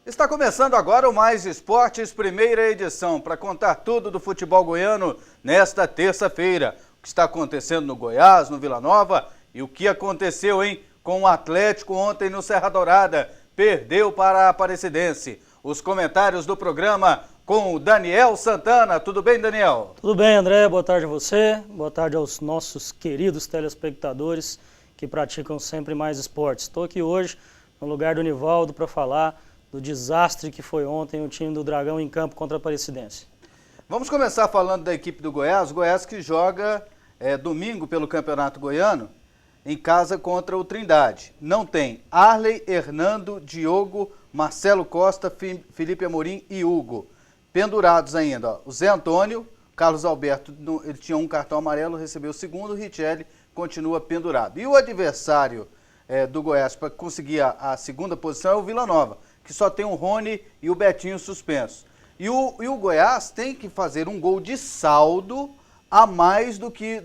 Está começando agora o Mais Esportes, primeira edição, para contar tudo do futebol goiano nesta terça-feira. O que está acontecendo no Goiás, no Vila Nova e o que aconteceu, com o Atlético ontem no Serra Dourada. Perdeu para a Aparecidense. Os comentários do programa com o Daniel Santana. Tudo bem, Daniel? Tudo bem, André. Boa tarde a você. Boa tarde aos nossos queridos telespectadores que praticam sempre Mais Esportes. Estou aqui hoje no lugar do Nivaldo para falar do desastre que foi ontem o time do Dragão em campo contra a Aparecidense. Vamos começar falando da equipe do Goiás. O Goiás que joga domingo pelo Campeonato Goiano em casa contra o Trindade. Não tem Arley, Hernando, Diogo, Marcelo Costa, Felipe Amorim e Hugo. Pendurados ainda, ó, o Zé Antônio, Carlos Alberto, ele tinha um cartão amarelo, recebeu o segundo, o Richelli continua pendurado. E o adversário do Goiás para conseguir a segunda posição é o Vila Nova, que só tem o Rony e o Betinho suspensos. E o Goiás tem que fazer um gol de saldo a mais do que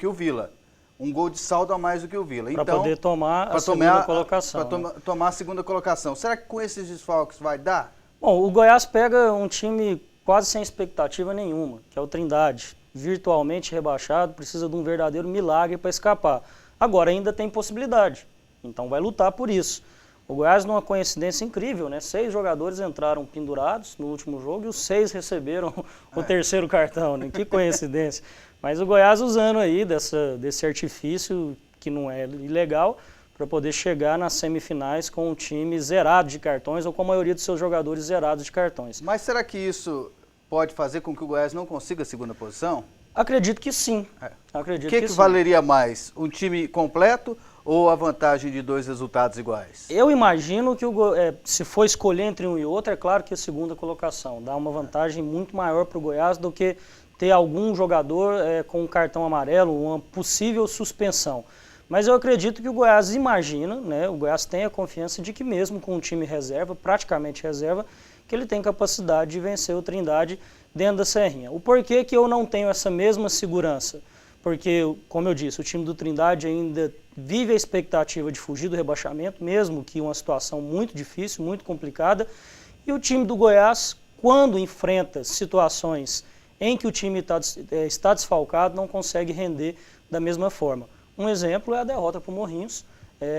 o Vila. Um gol de saldo a mais do que o Vila. Para poder tomar a segunda colocação. Para tomar a segunda colocação. Será que com esses desfalques vai dar? Bom, o Goiás pega um time quase sem expectativa nenhuma, que é o Trindade. Virtualmente rebaixado, precisa de um verdadeiro milagre para escapar. Agora ainda tem possibilidade, então vai lutar por isso. O Goiás, numa coincidência incrível, né? 6 jogadores entraram pendurados no último jogo e os 6 receberam o terceiro cartão, né? Que coincidência. Mas o Goiás usando aí desse artifício, que não é ilegal, para poder chegar nas semifinais com um time zerado de cartões ou com a maioria dos seus jogadores zerados de cartões. Mas será que isso pode fazer com que o Goiás não consiga a segunda posição? Acredito que sim. O que valeria mais? Um time completo ou a vantagem de 2 resultados iguais? Eu imagino que se for escolher entre um e outro, é claro que a segunda colocação dá uma vantagem muito maior para o Goiás do que ter algum jogador com um cartão amarelo, uma possível suspensão. Mas eu acredito que o Goiás imagina, né, o Goiás tem a confiança de que mesmo com um time reserva, praticamente reserva, que ele tem capacidade de vencer o Trindade dentro da Serrinha. O porquê que eu não tenho essa mesma segurança? Porque, como eu disse, o time do Trindade ainda vive a expectativa de fugir do rebaixamento, mesmo que uma situação muito difícil, muito complicada. E o time do Goiás, quando enfrenta situações em que o time está desfalcado, não consegue render da mesma forma. Um exemplo é a derrota para o Morrinhos,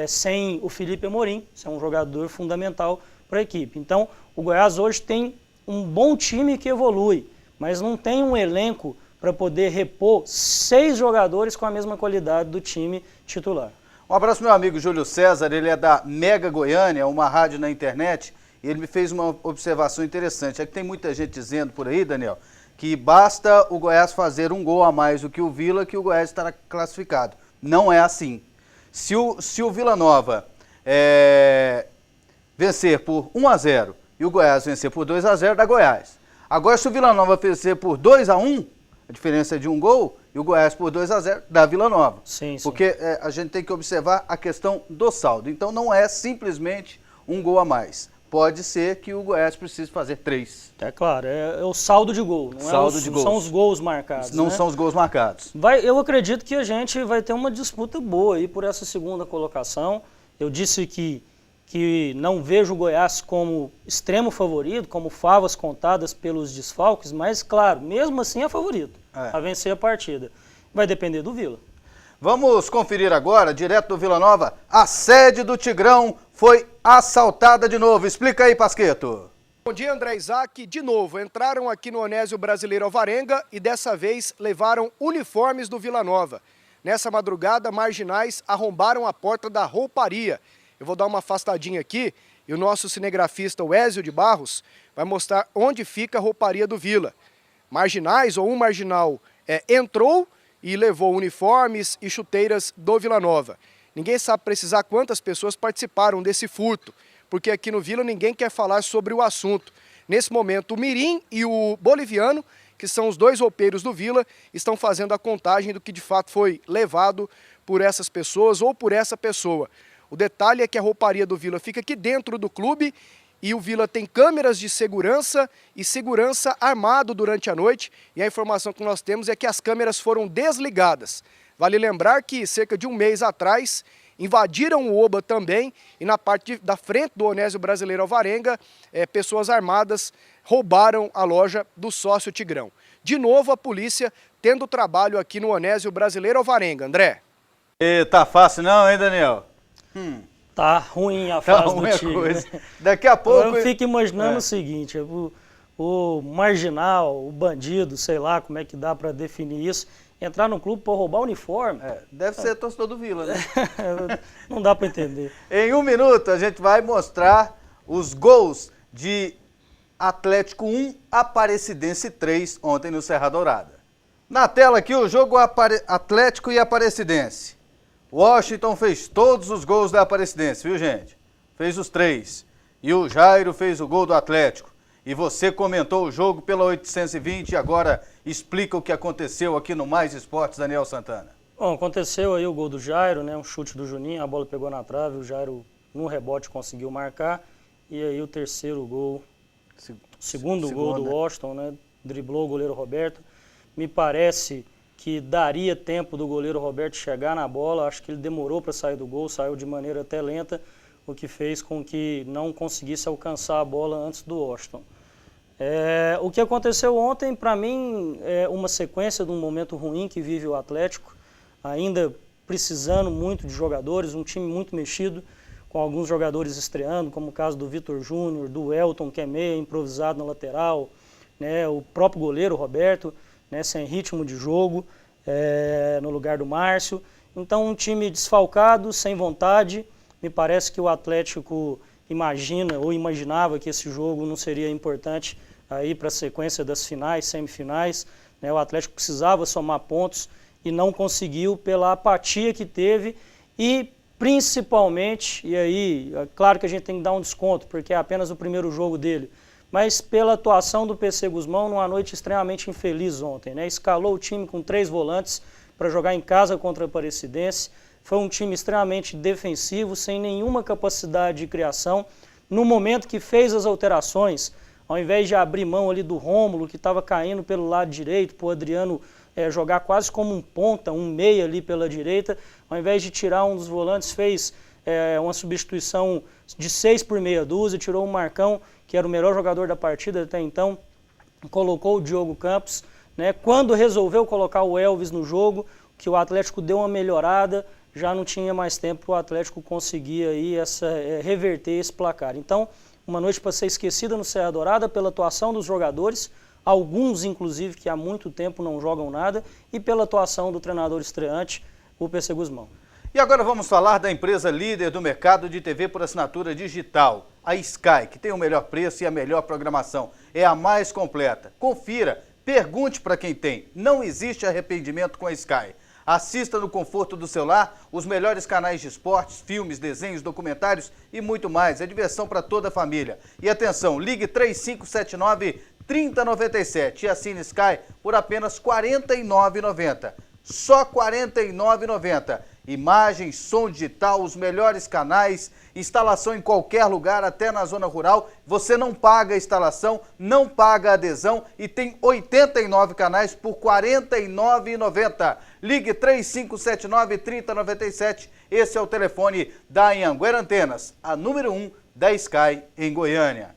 sem o Felipe Amorim, que é um jogador fundamental para a equipe. Então, o Goiás hoje tem um bom time que evolui, mas não tem um elenco para poder repor 6 jogadores com a mesma qualidade do time titular. Um abraço meu amigo Júlio César, ele é da Mega Goiânia, uma rádio na internet, e ele me fez uma observação interessante. É que tem muita gente dizendo por aí, Daniel, que basta o Goiás fazer um gol a mais do que o Vila, que o Goiás estará classificado. Não é assim. Se o Vila Nova vencer por 1-0 e o Goiás vencer por 2-0, dá Goiás. Agora, se o Vila Nova vencer por 2-1, a diferença é de um gol, e o Goiás por 2-0, dá Vila Nova. Sim. Porque a gente tem que observar a questão do saldo. Então, não é simplesmente um gol a mais. Pode ser que o Goiás precise fazer 3. É claro, é o saldo de gol, não são os gols marcados. Não, né? São os gols marcados. Eu acredito que a gente vai ter uma disputa boa aí por essa segunda colocação. Eu disse que não vejo o Goiás como extremo favorito, como favas contadas pelos desfalques, mas, claro, mesmo assim é favorito a vencer a partida. Vai depender do Vila. Vamos conferir agora, direto do Vila Nova, a sede do Tigrão foi assaltada de novo. Explica aí, Pasqueto. Bom dia, André Isaac. De novo, entraram aqui no Onésio Brasileiro Alvarenga e dessa vez levaram uniformes do Vila Nova. Nessa madrugada, marginais arrombaram a porta da rouparia. Eu vou dar uma afastadinha aqui e o nosso cinegrafista, o Ézio de Barros, vai mostrar onde fica a rouparia do Vila. Marginais ou um marginal entrou e levou uniformes e chuteiras do Vila Nova. Ninguém sabe precisar quantas pessoas participaram desse furto, porque aqui no Vila ninguém quer falar sobre o assunto. Nesse momento, o Mirim e o Boliviano, que são os 2 roupeiros do Vila, estão fazendo a contagem do que de fato foi levado por essas pessoas ou por essa pessoa. O detalhe é que a rouparia do Vila fica aqui dentro do clube e o Vila tem câmeras de segurança e segurança armado durante a noite. E a informação que nós temos é que as câmeras foram desligadas. Vale lembrar que cerca de um mês atrás, invadiram o Oba também e na parte da frente do Onésio Brasileiro Alvarenga, pessoas armadas roubaram a loja do sócio Tigrão. De novo a polícia tendo trabalho aqui no Onésio Brasileiro Alvarenga, André. E tá fácil não, hein, Daniel? Tá ruim a fase do time. Coisa. Né? Daqui a pouco... Eu fico imaginando o seguinte, o marginal, o bandido, sei lá como é que dá para definir isso, entrar no clube para roubar o uniforme. Deve ser torcedor do Vila, né? Não dá para entender. Em 1 minuto a gente vai mostrar os gols de Atlético 1, Aparecidense 3, ontem no Serra Dourada. Na tela aqui o jogo Atlético e Aparecidense. Washington fez todos os gols da Aparecidense, viu, gente? Fez os 3. E o Jairo fez o gol do Atlético. E você comentou o jogo pela 820 e agora explica o que aconteceu aqui no Mais Esportes, Daniel Santana. Bom, aconteceu aí o gol do Jairo, né? Um chute do Juninho, a bola pegou na trave, o Jairo no rebote conseguiu marcar. E aí o terceiro gol, segundo gol do Washington, né? Driblou o goleiro Roberto. Me parece que daria tempo do goleiro Roberto chegar na bola, acho que ele demorou para sair do gol, saiu de maneira até lenta, o que fez com que não conseguisse alcançar a bola antes do Washington. O que aconteceu ontem, para mim, é uma sequência de um momento ruim que vive o Atlético, ainda precisando muito de jogadores, um time muito mexido, com alguns jogadores estreando, como o caso do Vitor Júnior, do Elton, que é meia, improvisado na lateral, né, o próprio goleiro Roberto, né, sem ritmo de jogo, no lugar do Márcio. Então, um time desfalcado, sem vontade. Me parece que o Atlético imagina ou imaginava que esse jogo não seria importante aí para a sequência das finais, semifinais. Né? O Atlético precisava somar pontos e não conseguiu pela apatia que teve e principalmente, e aí, é claro que a gente tem que dar um desconto, porque é apenas o primeiro jogo dele, mas pela atuação do PC Guzmão numa noite extremamente infeliz ontem, né? Escalou o time com 3 volantes para jogar em casa contra a Aparecidense. Foi um time extremamente defensivo, sem nenhuma capacidade de criação. No momento que fez as alterações, ao invés de abrir mão ali do Rômulo, que estava caindo pelo lado direito, para o Adriano jogar quase como um ponta, um meia ali pela direita, ao invés de tirar um dos volantes, fez uma substituição de 6 por meia dúzia, tirou o Marcão, que era o melhor jogador da partida até então, colocou o Diogo Campos, né? Quando resolveu colocar o Elvis no jogo, que o Atlético deu uma melhorada, já não tinha mais tempo para o Atlético conseguir aí reverter esse placar. Então, uma noite para ser esquecida no Serra Dourada pela atuação dos jogadores, alguns inclusive que há muito tempo não jogam nada, e pela atuação do treinador estreante, o PC Guzmão. E agora vamos falar da empresa líder do mercado de TV por assinatura digital, a Sky, que tem o melhor preço e a melhor programação. É a mais completa. Confira, pergunte para quem tem. Não existe arrependimento com a Sky. Assista no conforto do celular os melhores canais de esportes, filmes, desenhos, documentários e muito mais. É diversão para toda a família. E atenção, ligue 3579-3097 e assine Sky por apenas R$ 49,90. Só R$ 49,90. Imagem, som digital, os melhores canais, instalação em qualquer lugar, até na zona rural. Você não paga a instalação, não paga a adesão e tem 89 canais por R$ 49,90. Ligue 3579-3097. Esse é o telefone da Anhanguera Antenas, a número 1 da Sky em Goiânia.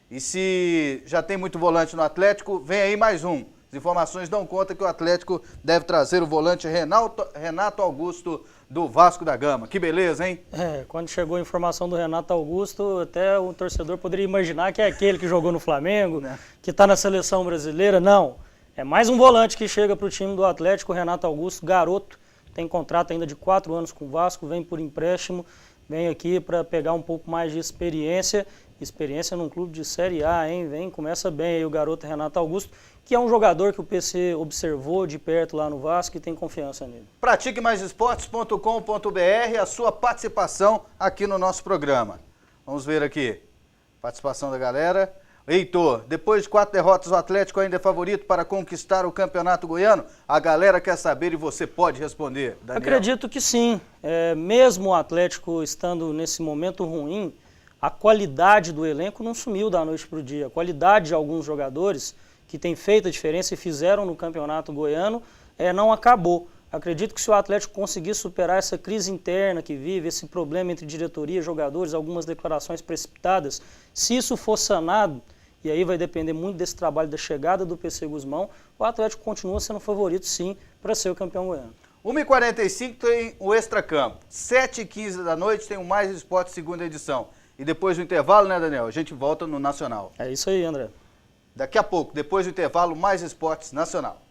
E se já tem muito volante no Atlético, vem aí mais um. As informações dão conta que o Atlético deve trazer o volante Renato Augusto do Vasco da Gama. Que beleza, hein? Quando chegou a informação do Renato Augusto, até o torcedor poderia imaginar que é aquele que jogou no Flamengo, que está na seleção brasileira. Não, é mais um volante que chega para o time do Atlético, o Renato Augusto, garoto, tem contrato ainda de 4 anos com o Vasco, vem por empréstimo, vem aqui para pegar um pouco mais de experiência num clube de Série A, hein? Começa bem aí o garoto Renato Augusto, que é um jogador que o PC observou de perto lá no Vasco e tem confiança nele. Pratique maisesportes.com.br, a sua participação aqui no nosso programa. Vamos ver aqui, participação da galera. Heitor, depois de 4 derrotas, o Atlético ainda é favorito para conquistar o Campeonato Goiano? A galera quer saber e você pode responder, Daniel. Acredito que sim. Mesmo o Atlético estando nesse momento ruim, a qualidade do elenco não sumiu da noite para o dia. A qualidade de alguns jogadores que têm feito a diferença e fizeram no Campeonato Goiano não acabou. Acredito que se o Atlético conseguir superar essa crise interna que vive, esse problema entre diretoria e jogadores, algumas declarações precipitadas, se isso for sanado, e aí vai depender muito desse trabalho da chegada do PC Guzmão, o Atlético continua sendo favorito sim para ser o campeão goiano. 1h45 tem o Extracampo, 7h15 da noite tem o Mais Esporte segunda edição. E depois do intervalo, né, Daniel? A gente volta no Nacional. É isso aí, André. Daqui a pouco, depois do intervalo, Mais Esportes Nacional.